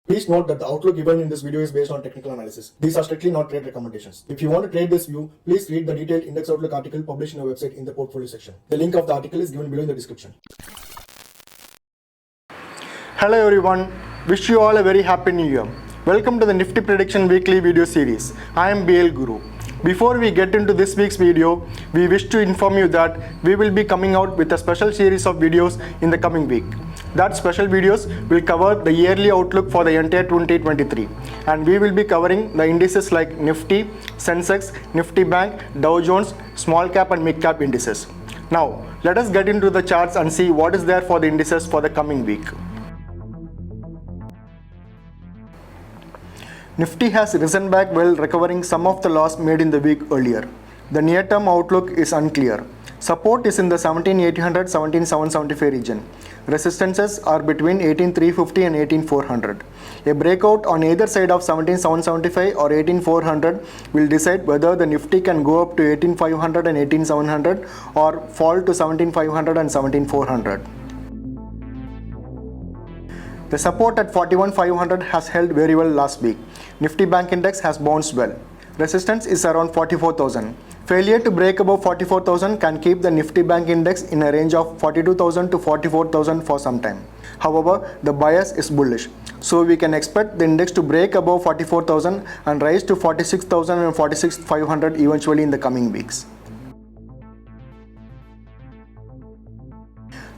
Please note that the outlook given in this video is based on technical analysis. These are strictly not trade recommendations. If you want to trade this view, please read the detailed index outlook article published in our website in the portfolio section. The link of the article is given below in the description. Hello everyone, wish you all a very happy new year. Welcome to the Nifty Prediction Weekly video series. I am BL Guru. Before we get into this week's video, we wish to inform you that we will be coming out with a special series of videos in the coming week. That special videos will cover the yearly outlook for the entire 2023, and we will be covering the indices like Nifty, Sensex, Nifty Bank, Dow Jones, small cap and mid cap indices. Now, let us get into the charts and see what is there for the indices for the coming week. Nifty has risen back while recovering some of the loss made in the week earlier. The near-term outlook is unclear. Support is in the 17,800-17,775 region. Resistances are between 18,350 and 18,400. A breakout on either side of 17,775 or 18,400 will decide whether the Nifty can go up to 18,500 and 18,700 or fall to 17,500 and 17,400. The support at 41,500 has held very well last week. Nifty Bank Index has bounced well. Resistance is around 44,000. Failure to break above 44,000 can keep the Nifty Bank Index in a range of 42,000 to 44,000 for some time. However, the bias is bullish, so we can expect the index to break above 44,000 and rise to 46,000 and 46,500 eventually in the coming weeks.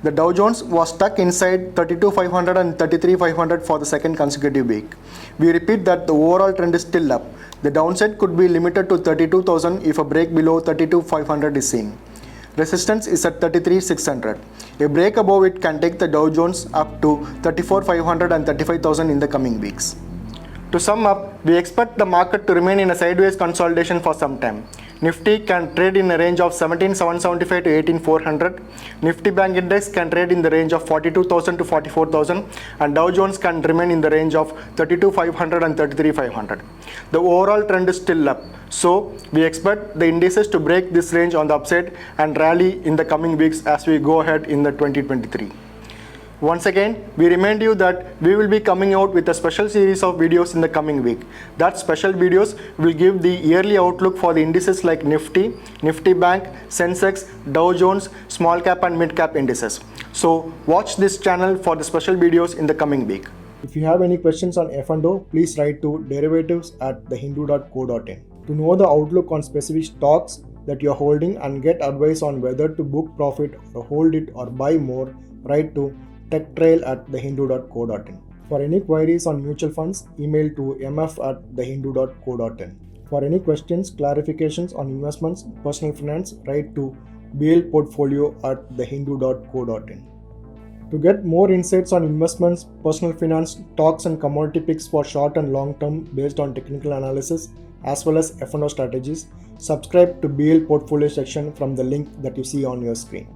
The Dow Jones was stuck inside 32,500 and 33,500 for the second consecutive week. We repeat that the overall trend is still up. The downside could be limited to 32,000 if a break below 32,500 is seen. Resistance is at 33,600. A break above it can take the Dow Jones up to 34,500 and 35,000 in the coming weeks. To sum up, we expect the market to remain in a sideways consolidation for some time. Nifty can trade in a range of 17,775 to 18,400. Nifty Bank Index can trade in the range of 42,000 to 44,000, and Dow Jones can remain in the range of 32,500 and 33,500. The overall trend is still up, so we expect the indices to break this range on the upside and rally in the coming weeks as we go ahead in the 2023. Once again, we remind you that we will be coming out with a special series of videos in the coming week. That special videos will give the yearly outlook for the indices like Nifty, Nifty Bank, Sensex, Dow Jones, small cap and mid cap indices. So watch this channel for the special videos in the coming week. If you have any questions on F&O, please write to derivatives@thehindu.co.in. To know the outlook on specific stocks that you are holding and get advice on whether to book profit or hold it or buy more, write to techtrail@thehindu.co.in. For any queries on mutual funds, email to mf@thehindu.co.in. For any questions, clarifications on investments, personal finance, write to blportfolio@thehindu.co.in. To get more insights on investments, personal finance, stocks and commodity picks for short and long term based on technical analysis as well as F&O strategies, subscribe to BL Portfolio section from the link that you see on your screen.